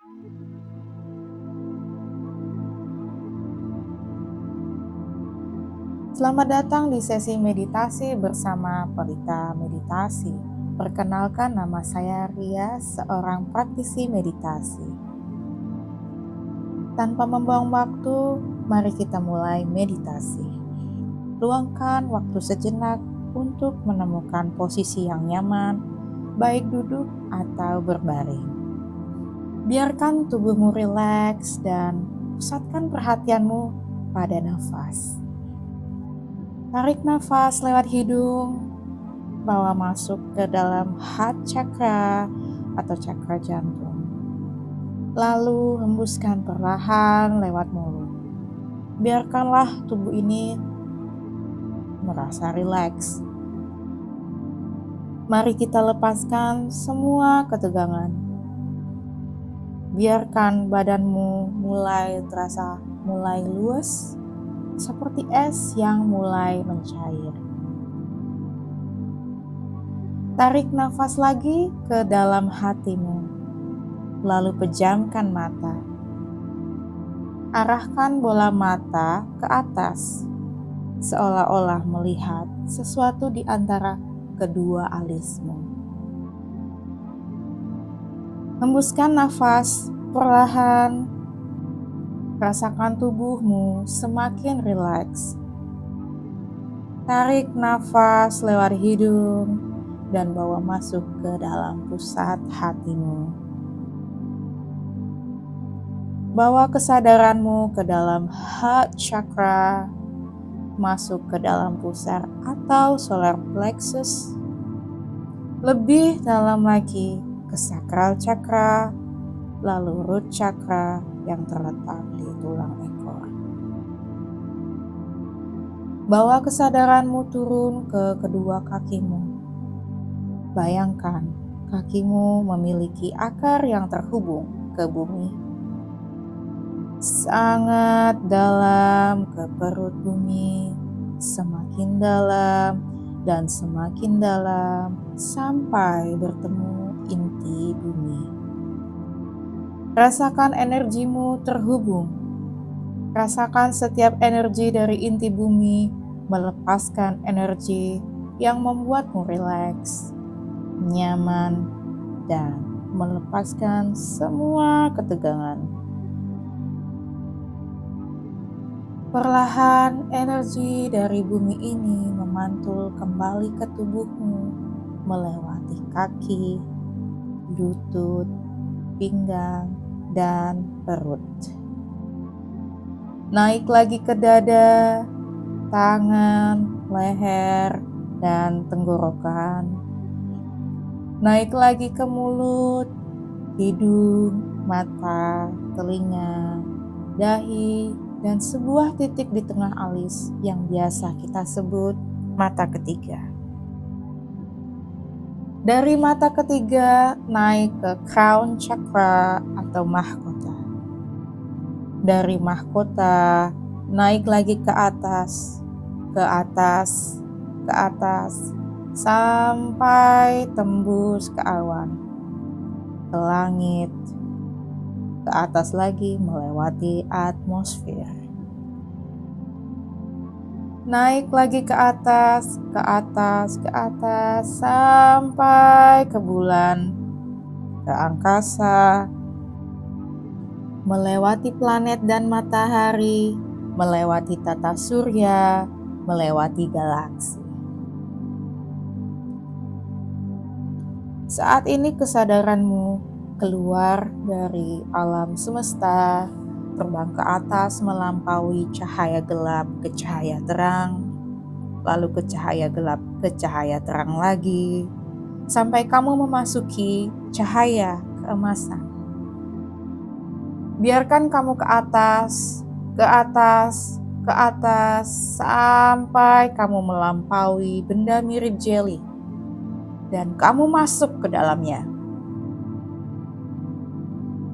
Selamat datang di sesi meditasi bersama Pelita Meditasi. Perkenalkan, nama saya Ria, seorang praktisi meditasi. Tanpa membuang waktu, mari kita mulai meditasi. Luangkan waktu sejenak untuk menemukan posisi yang nyaman, baik duduk atau berbaring. Biarkan tubuhmu rileks dan pusatkan perhatianmu pada nafas. Tarik nafas lewat hidung, bawa masuk ke dalam heart chakra atau chakra jantung. Lalu hembuskan perlahan lewat mulut. Biarkanlah tubuh ini merasa rileks. Mari kita lepaskan semua ketegangan. Biarkan badanmu terasa mulai luas, seperti es yang mulai mencair. Tarik nafas lagi ke dalam hatimu, lalu pejamkan mata. Arahkan bola mata ke atas, seolah-olah melihat sesuatu di antara kedua alismu. Hembuskan nafas perlahan, rasakan tubuhmu semakin rileks. Tarik nafas lewat hidung dan bawa masuk ke dalam pusat hatimu. Bawa kesadaranmu ke dalam heart chakra, masuk ke dalam pusar atau solar plexus. Lebih dalam lagi ke sakral chakra, lalu root chakra yang terletak di tulang ekor. Bawa kesadaranmu turun ke kedua kakimu. Bayangkan kakimu memiliki akar yang terhubung ke bumi. Sangat dalam ke perut bumi, semakin dalam dan semakin dalam sampai bertemu inti bumi. Rasakan energimu terhubung. Rasakan setiap energi dari inti bumi melepaskan energi yang membuatmu rileks, nyaman, dan melepaskan semua ketegangan. Perlahan energi dari bumi ini memantul kembali ke tubuhmu, melewati kaki, lutut, pinggang, dan perut. Naik lagi ke dada, tangan, leher, dan tenggorokan. Naik lagi ke mulut, hidung, mata, telinga, dahi, dan sebuah titik di tengah alis yang biasa kita sebut mata ketiga. Dari mata ketiga naik ke crown chakra atau mahkota. Dari mahkota naik lagi ke atas, ke atas, ke atas, sampai tembus ke awan, ke langit, ke atas lagi melewati atmosfer. Naik lagi ke atas, ke atas, ke atas, sampai ke bulan, ke angkasa, melewati planet dan matahari, melewati tata surya, melewati galaksi. Saat ini kesadaranmu keluar dari alam semesta, terbang ke atas melampaui cahaya gelap ke cahaya terang, lalu ke cahaya gelap ke cahaya terang lagi, sampai kamu memasuki cahaya keemasan. Biarkan kamu ke atas, ke atas, ke atas, sampai kamu melampaui benda mirip jelly, dan kamu masuk ke dalamnya.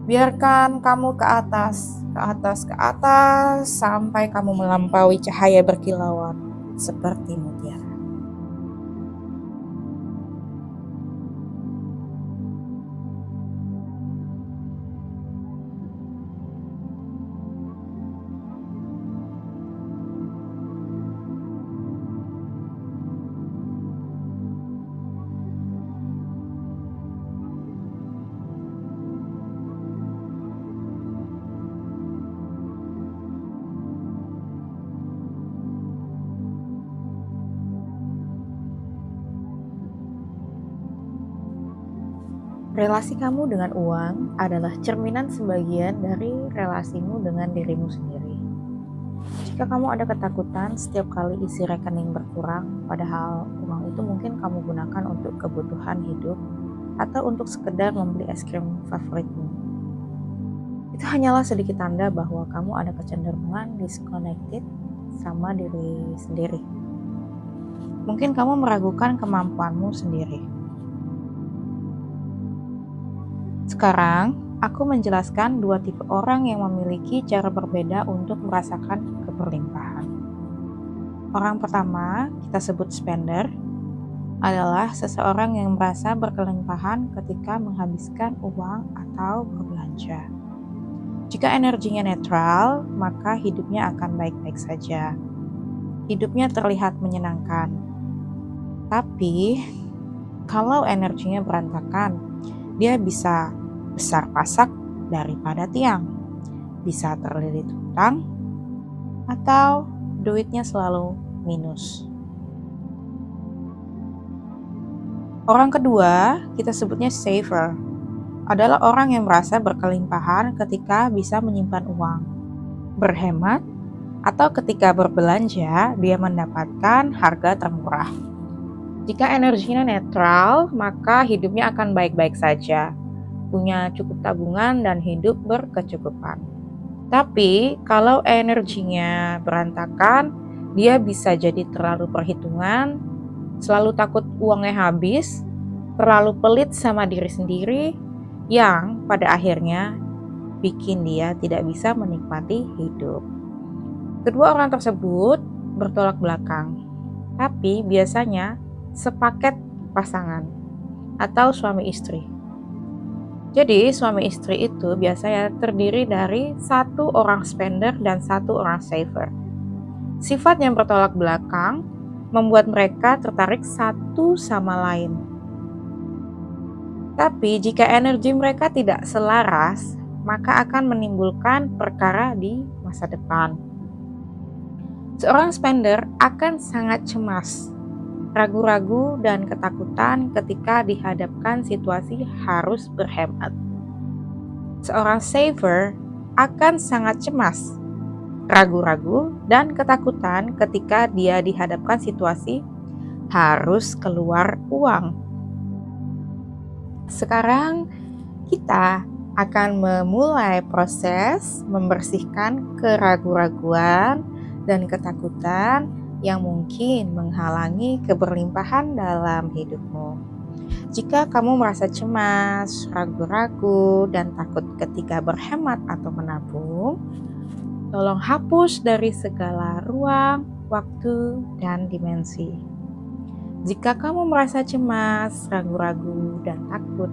Biarkan kamu ke atas, ke atas, ke atas, sampai kamu melampaui cahaya berkilauan seperti mutiara. Relasi kamu dengan uang adalah cerminan sebagian dari relasimu dengan dirimu sendiri. Jika kamu ada ketakutan setiap kali isi rekening berkurang, padahal uang itu mungkin kamu gunakan untuk kebutuhan hidup atau untuk sekedar membeli es krim favoritmu, itu hanyalah sedikit tanda bahwa kamu ada kecenderungan disconnected sama diri sendiri. Mungkin kamu meragukan kemampuanmu sendiri. Sekarang, aku menjelaskan dua tipe orang yang memiliki cara berbeda untuk merasakan keberlimpahan. Orang pertama, kita sebut spender, adalah seseorang yang merasa berkelimpahan ketika menghabiskan uang atau berbelanja. Jika energinya netral, maka hidupnya akan baik-baik saja. Hidupnya terlihat menyenangkan. Tapi, kalau energinya berantakan, dia bisa besar pasak daripada tiang, bisa terlilit hutang, atau duitnya selalu minus. Orang kedua, kita sebutnya saver, adalah orang yang merasa berkelimpahan ketika bisa menyimpan uang, berhemat, atau ketika berbelanja dia mendapatkan harga termurah. Jika energinya netral, maka hidupnya akan baik-baik saja, punya cukup tabungan dan hidup berkecukupan. Tapi kalau energinya berantakan, dia bisa jadi terlalu perhitungan, selalu takut uangnya habis, terlalu pelit sama diri sendiri, yang pada akhirnya bikin dia tidak bisa menikmati hidup. Kedua orang tersebut bertolak belakang, tapi biasanya sepaket pasangan atau suami istri. Jadi suami istri itu biasanya terdiri dari satu orang spender dan satu orang saver. Sifat yang bertolak belakang membuat mereka tertarik satu sama lain. Tapi jika energi mereka tidak selaras, maka akan menimbulkan perkara di masa depan. Seorang spender akan sangat cemas, ragu-ragu dan ketakutan ketika dihadapkan situasi harus berhemat. Seorang saver akan sangat cemas, ragu-ragu dan ketakutan ketika dia dihadapkan situasi harus keluar uang. Sekarang kita akan memulai proses membersihkan keraguan-raguan dan ketakutan yang mungkin menghalangi keberlimpahan dalam hidupmu. Jika kamu merasa cemas, ragu-ragu, dan takut ketika berhemat atau menabung, tolong hapus dari segala ruang, waktu, dan dimensi. Jika kamu merasa cemas, ragu-ragu, dan takut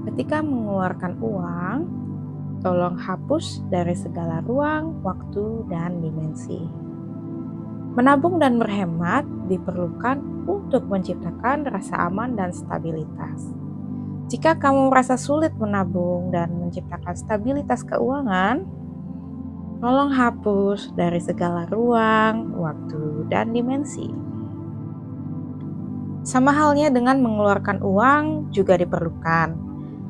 ketika mengeluarkan uang, tolong hapus dari segala ruang, waktu, dan dimensi. Menabung dan berhemat diperlukan untuk menciptakan rasa aman dan stabilitas. Jika kamu merasa sulit menabung dan menciptakan stabilitas keuangan, tolong hapus dari segala ruang, waktu, dan dimensi. Sama halnya dengan mengeluarkan uang juga diperlukan,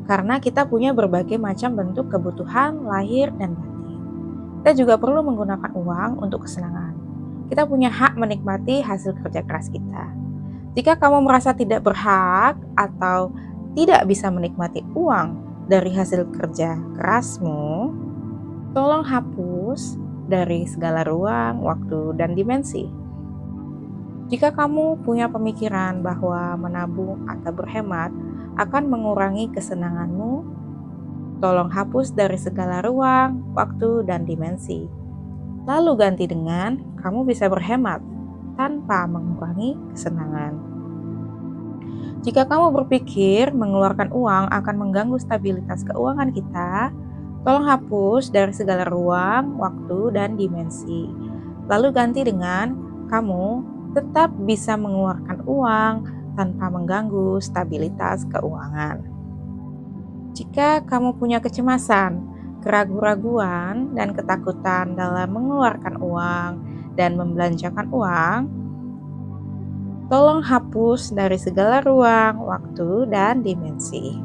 karena kita punya berbagai macam bentuk kebutuhan lahir dan batin. Kita juga perlu menggunakan uang untuk kesenangan. Kita punya hak menikmati hasil kerja keras kita. Jika kamu merasa tidak berhak atau tidak bisa menikmati uang dari hasil kerja kerasmu, tolong hapus dari segala ruang, waktu, dan dimensi. Jika kamu punya pemikiran bahwa menabung atau berhemat akan mengurangi kesenanganmu, tolong hapus dari segala ruang, waktu, dan dimensi. Lalu ganti dengan kamu bisa berhemat tanpa mengurangi kesenangan. Jika kamu berpikir mengeluarkan uang akan mengganggu stabilitas keuangan kita, tolong hapus dari segala ruang, waktu, dan dimensi. Lalu ganti dengan kamu tetap bisa mengeluarkan uang tanpa mengganggu stabilitas keuangan. Jika kamu punya kecemasan, keraguan-raguan, dan ketakutan dalam mengeluarkan uang dan membelanjakan uang, tolong hapus dari segala ruang, waktu, dan dimensi.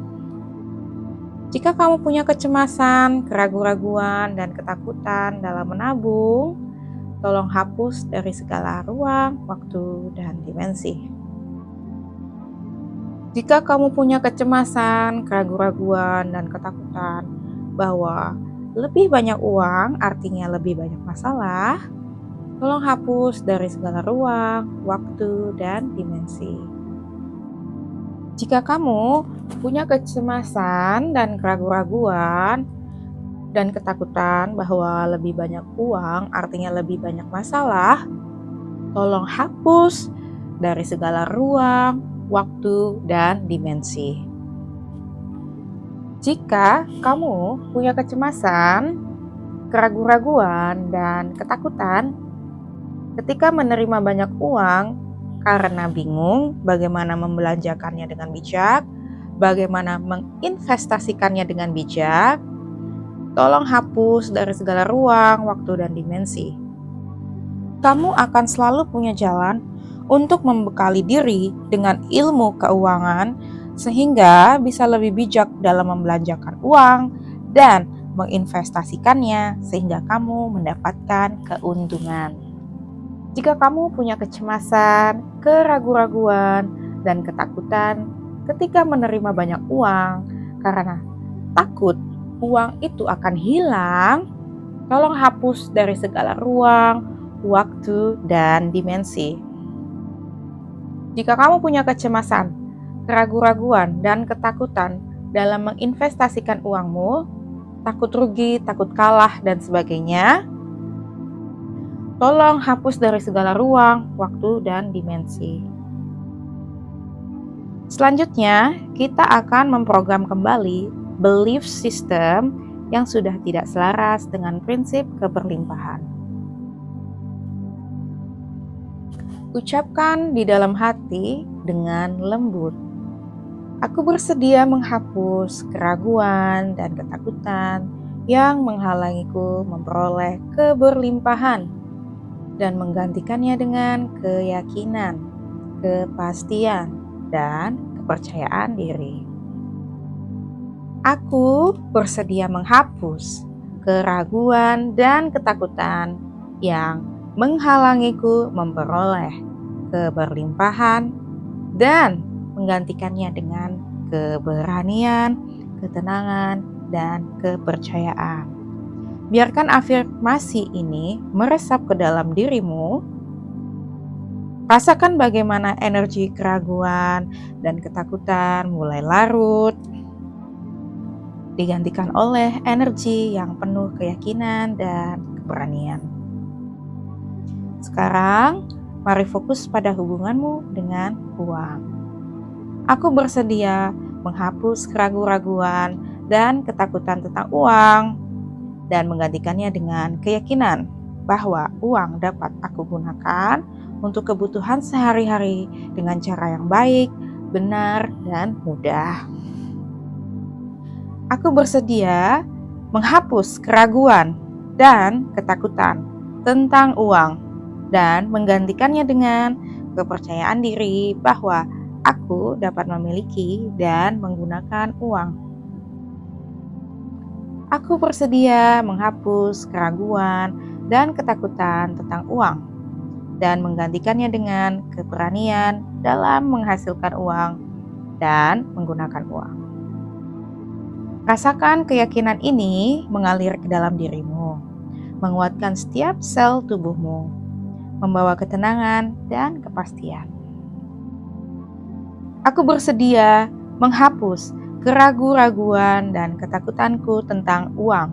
Jika kamu punya kecemasan, keraguan-raguan, dan ketakutan dalam menabung, tolong hapus dari segala ruang, waktu, dan dimensi. Jika kamu punya kecemasan, keraguan-raguan, dan ketakutan bahwa lebih banyak uang artinya lebih banyak masalah, tolong hapus dari segala ruang, waktu, dan dimensi. Jika kamu punya kecemasan dan keraguan-raguan dan ketakutan bahwa lebih banyak uang artinya lebih banyak masalah, tolong hapus dari segala ruang, waktu, dan dimensi. Jika kamu punya kecemasan, keraguan-raguan, dan ketakutan ketika menerima banyak uang karena bingung bagaimana membelanjakannya dengan bijak, bagaimana menginvestasikannya dengan bijak, tolong hapus dari segala ruang, waktu, dan dimensi. Kamu akan selalu punya jalan untuk membekali diri dengan ilmu keuangan sehingga bisa lebih bijak dalam membelanjakan uang dan menginvestasikannya sehingga kamu mendapatkan keuntungan. Jika kamu punya kecemasan, keraguan-raguan, dan ketakutan ketika menerima banyak uang karena takut uang itu akan hilang, tolong hapus dari segala ruang, waktu, dan dimensi. Jika kamu punya kecemasan, keraguan-raguan, dan ketakutan dalam menginvestasikan uangmu, takut rugi, takut kalah, dan sebagainya, tolong hapus dari segala ruang, waktu, dan dimensi. Selanjutnya, kita akan memprogram kembali belief system yang sudah tidak selaras dengan prinsip keberlimpahan. Ucapkan di dalam hati dengan lembut, "Aku bersedia menghapus keraguan dan ketakutan yang menghalangiku memperoleh keberlimpahan dan menggantikannya dengan keyakinan, kepastian, dan kepercayaan diri. Aku bersedia menghapus keraguan dan ketakutan yang menghalangiku memperoleh keberlimpahan dan menggantikannya dengan keberanian, ketenangan, dan kepercayaan." Biarkan afirmasi ini meresap ke dalam dirimu. Rasakan bagaimana energi keraguan dan ketakutan mulai larut, digantikan oleh energi yang penuh keyakinan dan keberanian. Sekarang, mari fokus pada hubunganmu dengan uang. Aku bersedia menghapus keraguan-raguan dan ketakutan tentang uang dan menggantikannya dengan keyakinan bahwa uang dapat aku gunakan untuk kebutuhan sehari-hari dengan cara yang baik, benar, dan mudah. Aku bersedia menghapus keraguan dan ketakutan tentang uang dan menggantikannya dengan kepercayaan diri bahwa aku dapat memiliki dan menggunakan uang. Aku bersedia menghapus keraguan dan ketakutan tentang uang dan menggantikannya dengan keberanian dalam menghasilkan uang dan menggunakan uang. Rasakan keyakinan ini mengalir ke dalam dirimu, menguatkan setiap sel tubuhmu, membawa ketenangan dan kepastian. Aku bersedia menghapus keraguan-raguan dan ketakutanku tentang uang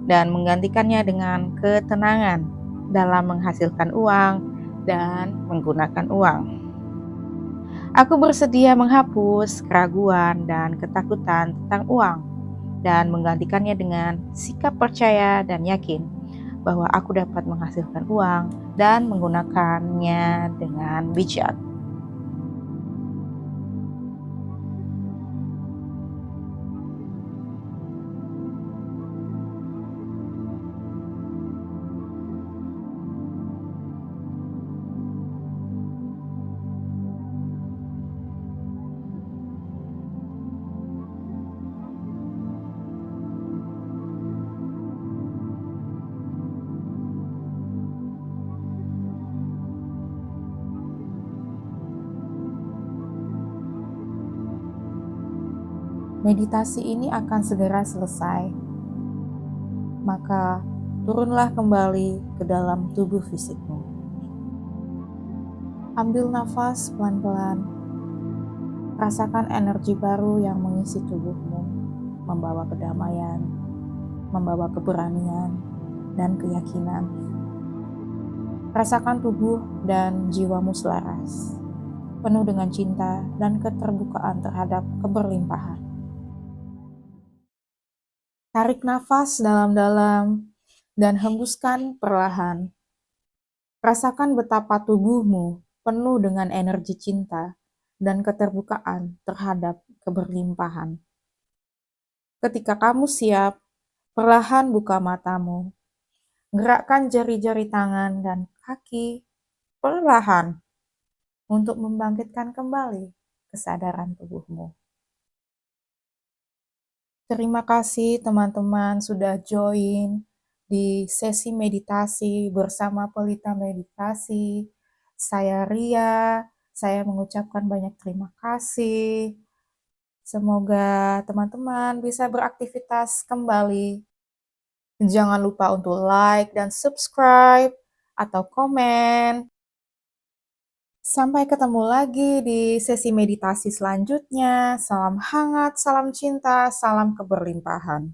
dan menggantikannya dengan ketenangan dalam menghasilkan uang dan menggunakan uang. Aku bersedia menghapus keraguan dan ketakutan tentang uang dan menggantikannya dengan sikap percaya dan yakin bahwa aku dapat menghasilkan uang dan menggunakannya dengan bijak. Meditasi ini akan segera selesai, maka turunlah kembali ke dalam tubuh fisikmu. Ambil nafas pelan-pelan, rasakan energi baru yang mengisi tubuhmu, membawa kedamaian, membawa keberanian, dan keyakinan. Rasakan tubuh dan jiwamu selaras, penuh dengan cinta dan keterbukaan terhadap keberlimpahan. Tarik nafas dalam-dalam dan hembuskan perlahan. Rasakan betapa tubuhmu penuh dengan energi cinta dan keterbukaan terhadap keberlimpahan. Ketika kamu siap, perlahan buka matamu. Gerakkan jari-jari tangan dan kaki perlahan untuk membangkitkan kembali kesadaran tubuhmu. Terima kasih teman-teman sudah join di sesi meditasi bersama Pelita Meditasi. Saya Ria, saya mengucapkan banyak terima kasih. Semoga teman-teman bisa beraktivitas kembali. Jangan lupa untuk like dan subscribe atau komen. Sampai ketemu lagi di sesi meditasi selanjutnya. Salam hangat, salam cinta, salam keberlimpahan.